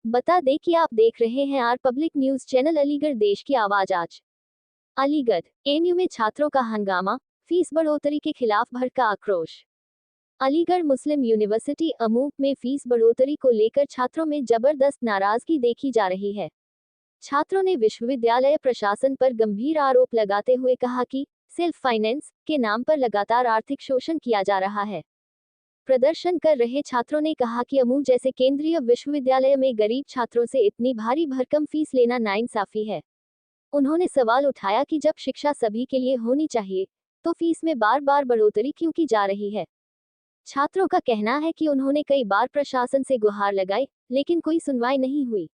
बता दें कि आप देख रहे हैं R public news channel Aligarh, देश की आवाज। आज अलीगढ़ एमयू में छात्रों का हंगामा, फीस बढ़ोतरी के खिलाफ भड़का आक्रोश। अलीगढ़ मुस्लिम यूनिवर्सिटी अमूक में फीस बढ़ोतरी को लेकर छात्रों में जबरदस्त नाराजगी देखी जा रही है। छात्रों ने विश्वविद्यालय प्रशासन पर गंभीर आरोप लगाते हुए कहा कि सेल्फ फाइनेंस के नाम पर लगातार आर्थिक शोषण किया जा रहा है। प्रदर्शन कर रहे छात्रों ने कहा कि अमू जैसे केंद्रीय विश्वविद्यालय में गरीब छात्रों से इतनी भारी भरकम फीस लेना नाइंसाफी है। उन्होंने सवाल उठाया कि जब शिक्षा सभी के लिए होनी चाहिए, तो फीस में बार बार बढ़ोतरी क्यों की जा रही है। छात्रों का कहना है कि उन्होंने कई बार प्रशासन से गुहार लगाई, लेकिन कोई सुनवाई नहीं हुई।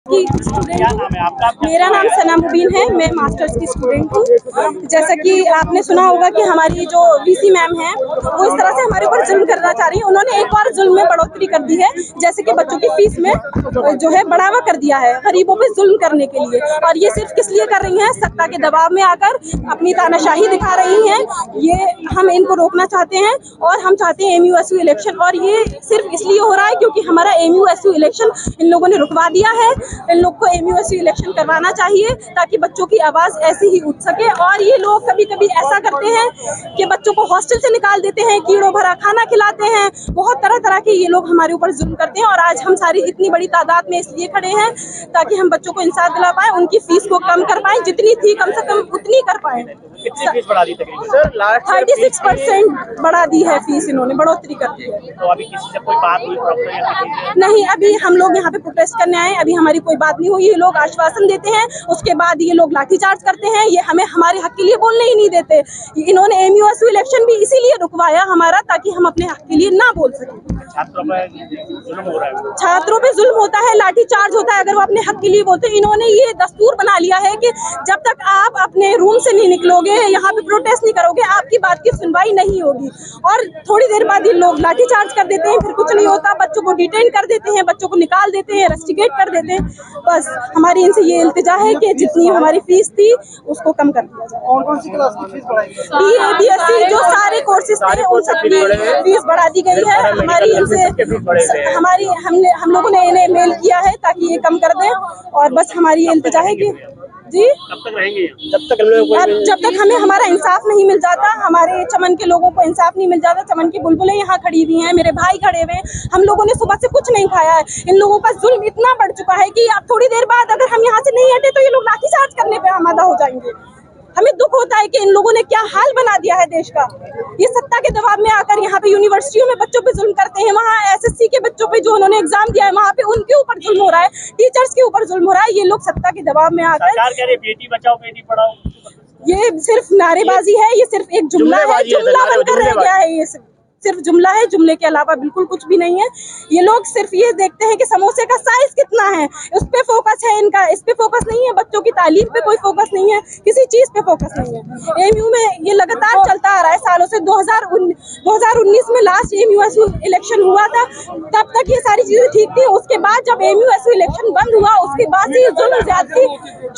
मेरा नाम सना मुबीन है, मैं मास्टर्स की स्टूडेंट हूँ। जैसा कि आपने सुना होगा कि हमारी जो वीसी मैम है वो इस तरह से हमारे ऊपर जुल्म करना चाह रही है। उन्होंने एक बार जुल्म में बढ़ोतरी कर दी है, जैसे कि बच्चों की फीस में जो है बढ़ावा कर दिया है गरीबों पे जुल्म करने के लिए। और ये सिर्फ किस लिए कर रही हैं, सत्ता के दबाव में आकर अपनी तानाशाही दिखा रही हैं। ये हम इनको रोकना चाहते हैं और हम चाहते हैं एमयूएसयू इलेक्शन। और ये सिर्फ इसलिए हो रहा है क्योंकि हमारा एमयूएसयू इलेक्शन इन लोगों ने रुकवा दिया है। इन लोग को एमयूएसयू इलेक्शन करवाना चाहिए ताकि बच्चों की आवाज ऐसी ही उठ सके। और ये लोग कभी कभी ऐसा करते हैं कि बच्चों को हॉस्टल से निकाल देते हैं, कीड़ों भरा खाना खिलाते हैं, बहुत तरह तरह के ये लोग हमारे ऊपर जुल्म करते हैं। और आज हम सारी इतनी बड़ी तादाद में इसलिए खड़े हैं ताकि हम बच्चों को इंसाफ दिला पाए, उनकी फीस को कम कर पाए, जितनी थी कम से कम उतनी कर पाए। 36% बढ़ा दी है फीस, इन्होंने बढ़ोतरी कर दी है। तो अभी किसी से कोई बात हुई? नहीं, अभी हम लोग यहाँ पे प्रोटेस्ट करने आए, अभी हमारी कोई बात नहीं हुई। ये लोग आश्वासन देते हैं, उसके बाद ये लोग लाठीचार्ज करते हैं। ये हमें हमारे हक के लिए बोलने ही नहीं देते। इन्होंने एमयूएसयू इलेक्शन भी इसीलिए रुकवाया हमारा, ताकि हम अपने हक के लिए ना बोल सकें। छात्रों पे जुल्म हो रहा है, छात्रों पे जुल्म होता है, लाठीचार्ज होता है अगर वो अपने हक के लिए बोलते हैं। इन्होंने ये दस्तूर बना लिया है कि जब तक आप अपने रूम से नहीं निकलोगे, यहाँ पे प्रोटेस्ट नहीं करोगे, आपकी बात की सुनवाई नहीं होगी। और थोड़ी देर बाद ये लोग लाठीचार्ज कर देते हैं, फिर कुछ नहीं होता, बच्चों को डिटेन कर देते हैं, बच्चों को निकाल देते हैं, रस्टिकेट कर देते हैं। बस हमारी इनसे ये इल्तिजा है कि जितनी हमारी फीस थी उसको कम कर दिया जाए। कौन सी क्लास की फीस बढ़ाई? बीए बीएससी जो सारे कोर्सेज थे उन सबकी फीस बढ़ा दी गई है। हमारी इनसे हम लोगों ने इन्हें मेल किया है ताकि ये कम कर दें। और बस हमारी इल्तिजा है कि जी कब तक रहेंगे? जब तक हमें हमारा इंसाफ नहीं मिल जाता, हमारे चमन के लोगों को इंसाफ नहीं मिल जाता। चमन की बुलबुलें यहाँ खड़ी हुई हैं, मेरे भाई खड़े हुए हैं, हम लोगों ने सुबह से कुछ नहीं खाया है। इन लोगों का जुल्म इतना बढ़ चुका है कि अब थोड़ी देर बाद अगर हम यहाँ से नहीं हटे तो ये लोग लाठीचार्ज करने पे आमादा हो जाएंगे। हमें दुख होता है कि इन लोगों ने क्या हाल बना दिया है देश का। ये सत्ता के दबाव में आकर यहाँ पे यूनिवर्सिटियों में बच्चों पे जुल्म करते हैं। वहाँ एसएससी के बच्चों पे जो उन्होंने एग्जाम दिया है वहाँ पे उनके ऊपर जुल्म हो रहा है, टीचर्स के ऊपर जुल्म हो रहा है। ये लोग सत्ता के दबाव में आकर सरकार कह रही है बेटी बचाओ बेटी पढ़ाओ। ये सिर्फ नारेबाजी है, ये सिर्फ एक जुमला है, जुमला बनकर रह गया है। ये सिर्फ जुमला है, जुमले के अलावा बिल्कुल कुछ भी नहीं है। ये लोग सिर्फ ये देखते हैं कि समोसे का साइज कितना है, उस पे फोकस है इनका, इस पे फोकस नहीं है। बच्चों की तालीम पे कोई फोकस नहीं है, किसी चीज पे फोकस नहीं है। एमयू में ये लगातार चलता आ रहा है सालों से। 2019 में लास्ट एमयूएसयू इलेक्शन हुआ था, तब तक ये सारी चीजें ठीक थी। उसके बाद जब एमयूएसयू इलेक्शन बंद हुआ, उसके बाद से जुल्म ज्यादती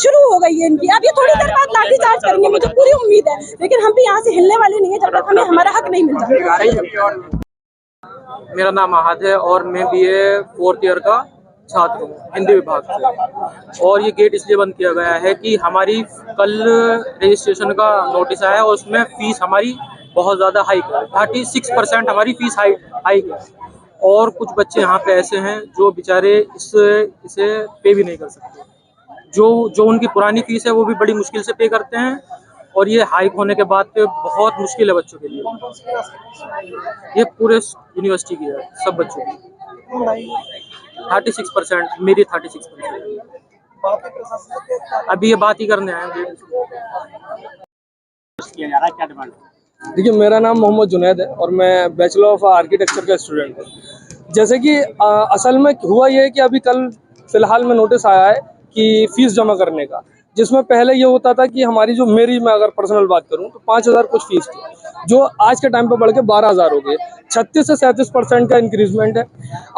शुरू हो गई है इनकी। अब ये थोड़ी देर बाद लाठीचार्ज करेंगे, मुझे पूरी उम्मीद है, लेकिन हम भी यहाँ से हिलने वाले नहीं है जब तक हमें हमारा हक नहीं मिल जाएगा। मेरा नाम आहद है और मैं बीए 4th ईयर का छात्र हूँ हिंदी विभाग से। और ये गेट इसलिए बंद किया गया है कि हमारी कल रजिस्ट्रेशन का नोटिस आया और उसमें फीस हमारी बहुत ज़्यादा हाइक है। 36% हमारी फीस हाइक है। और कुछ बच्चे यहाँ पे ऐसे हैं जो बेचारे इसे पे भी नहीं कर सकते। जो उनकी पुरानी फीस है वो भी बड़ी मुश्किल से पे करते हैं, और ये हाइक होने के बाद पे बहुत मुश्किल है बच्चों के लिए। ये पूरे यूनिवर्सिटी की है, सब बच्चों की। 36%, मेरी 36%। अभी ये बात ही करने आए हैं। क्या डिमांड? देखिए, मेरा नाम मोहम्मद जुनैद है और मैं बैचलर ऑफ आर्किटेक्चर का स्टूडेंट हूँ। जैसे कि असल में हुआ ये है कि अभी कल फिलहाल में नोटिस आया है कि फीस जमा करने का, जिसमें पहले ये होता था कि हमारी मैं अगर पर्सनल बात करूं तो 5,000 कुछ फीस थी, जो आज के टाइम पे बढ़ के 12,000 हो गई। 36 से 37% का इंक्रीजमेंट है।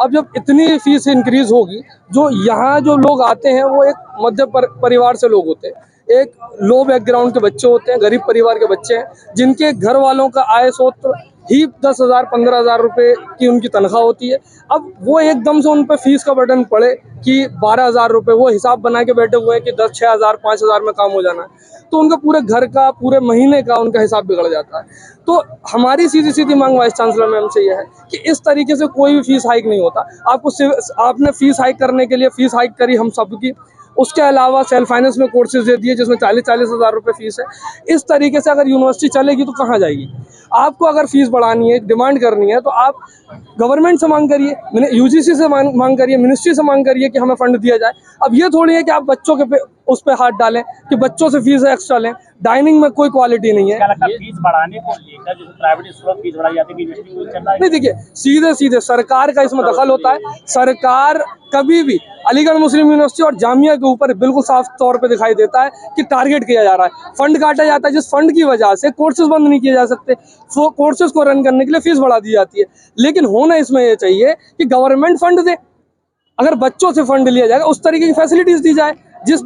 अब जब इतनी फीस इंक्रीज होगी, जो यहाँ जो लोग आते हैं वो एक मध्य परिवार से लोग होते हैं, एक लो बैकग्राउंड के बच्चे होते हैं, गरीब परिवार के बच्चे हैं, जिनके घर वालों का आय स्रोत ही 10,000 15,000 रुपये की उनकी तनख्वाह होती है। अब वो एकदम से उन पर फीस का बटन पड़े कि 12,000 रुपये, वो हिसाब बना के बैठे हुए हैं कि 10 6,000 5,000 में काम हो जाना है, तो उनका पूरे घर का पूरे महीने का उनका हिसाब बिगड़ जाता है। तो हमारी सीधी सीधी मांग वाइस चांसलर मैम से यह है कि इस तरीके से कोई भी फीस हाइक नहीं होता। आपने फीस हाइक करने के लिए फीस हाइक करी हम सबकी, उसके अलावा सेल्फ फाइनेंस में कोर्सेज दे दिए जिसमें 40-40 हज़ार रुपये फीस है। इस तरीके से अगर यूनिवर्सिटी चलेगी तो कहाँ जाएगी? आपको अगर फीस बढ़ानी है, डिमांड करनी है, तो आप गवर्नमेंट से मांग करिए, यूजीसी से मांग करिए, मिनिस्ट्री से मांग करिए कि हमें फंड दिया जाए। अब ये थोड़ी है कि आप बच्चों के उस पर हाथ डालें कि बच्चों से फीस एक्स्ट्रा लें। डाइनिंग में कोई क्वालिटी नहीं है। क्या लगता है फीस बढ़ाने को लेकर जो प्राइवेट स्कूल फीस बढ़ाई जाती है यूनिवर्सिटी में चल रहा है? नहीं, देखिए, सीधे सीधे सरकार का इसमें दखल होता है। सरकार कभी भी अलीगढ़ मुस्लिम यूनिवर्सिटी और जामिया के ऊपर बिल्कुल साफ तौर पे दिखाई देता है कि टारगेट किया जा रहा है, फंड काटा जाता है, जिस फंड की वजह से कोर्सेज बंद नहीं किए जा सकते, कोर्सेज को रन करने के लिए फीस बढ़ा दी जाती है। लेकिन होना इसमें यह चाहिए कि गवर्नमेंट फंड दे, अगर बच्चों से फंड लिया जाएगा उस तरीके की फैसिलिटीज दी जाए। जिस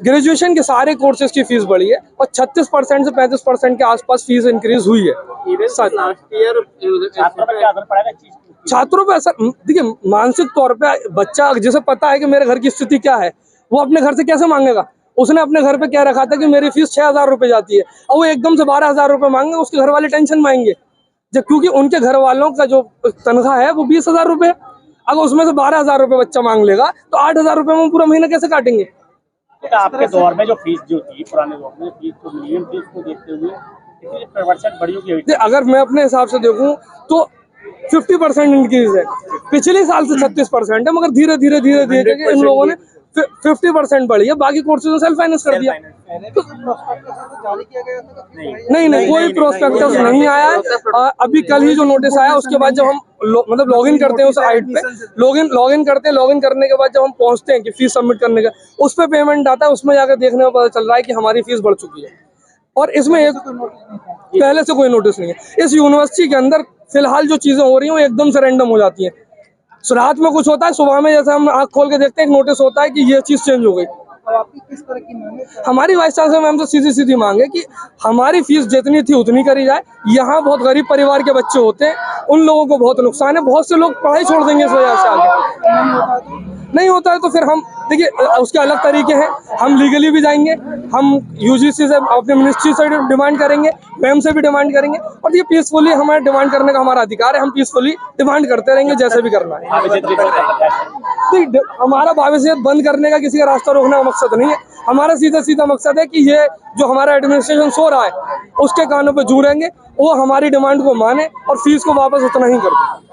ग्रेजुएशन के सारे कोर्सेज की फीस बढ़ी है और 36% से 35% के आसपास फीस इंक्रीज हुई है। छात्रों पर क्या असर पड़ेगा इस चीज का? छात्रों पे असर, देखिए, मानसिक तौर पे बच्चा जिसे पता है कि मेरे घर की स्थिति क्या है, वो अपने घर से कैसे मांगेगा? उसने अपने घर पे क्या रखा था कि मेरी फीस 6,000 रुपये जाती है, और वो एकदम से 12,000 रुपये मांगे, उसके घर वाले टेंशन में आएंगे, जब क्योंकि उनके घर वालों का जो तनख्वाह है वो 20,000 रुपये। अगर उसमें से 12,000 रुपये बच्चा मांग लेगा तो 8,000 रुपये में पूरा महीना कैसे काटेंगे? तो आपके दौर में जो फीस जो थी, पुराने दौर में फीस को, मिनिमम फीस को देखते हुए कितनी प्रवर्षक बढ़ी होगी? अगर मैं अपने हिसाब से देखूं तो 50% इंक्रीज है। पिछले साल से 36% है, मगर धीरे धीरे धीरे धीरे इन लोगों ने 50% बढ़ी है। बाकी कोर्सेज में सेल्फ फाइनेंस कर दिया। नहीं, कोई प्रोस्पेक्टस नहीं आया है। अभी कल ही जो नोटिस आया उसके बाद जब हम मतलब लॉगिन करते हैं उस साइट पे, लॉगिन करते हैं, लॉगिन करने के बाद जब हम पहुंचते हैं कि फीस सबमिट करने का, उस पर पेमेंट आता है, उसमें जाकर देखने में पता चल रहा है कि हमारी फीस बढ़ चुकी है। और इसमें एक पहले से कोई नोटिस नहीं है। इस यूनिवर्सिटी के अंदर फिलहाल जो चीजें हो रही हैं वो एकदम से रैंडम हो जाती हैं। रात में कुछ होता है, सुबह में जैसे हम आँख खोल के देखते हैं एक नोटिस होता है कि ये चीज चेंज हो गई। आपकी किस तरह की मांग है? हमारी वाइस चांसलर मैम से सीधी सीधी मांग है कि हमारी फीस जितनी थी उतनी करी जाए। यहाँ बहुत गरीब परिवार के बच्चे होते हैं, उन लोगों को बहुत नुकसान है, बहुत से लोग पढ़ाई छोड़ देंगे इस वजह से। आगे नहीं होता है तो फिर हम, देखिए, उसके अलग तरीके हैं। हम लीगली भी जाएंगे, हम यूजीसी से, अपने मिनिस्ट्री से डिमांड करेंगे, मैम से भी डिमांड करेंगे, और ये पीसफुली हमारे डिमांड करने का हमारा अधिकार है। हम पीसफुली डिमांड करते रहेंगे जैसे भी करना है। हमारा भविष्य बंद करने का, किसी का रास्ता रोकने का मकसद नहीं है। हमारा सीधा सीधा मकसद है कि ये जो हमारा एडमिनिस्ट्रेशन सो रहा है उसके कानों पे जूरेंगे, वो हमारी डिमांड को माने और फीस को वापस उतना ही कर दे।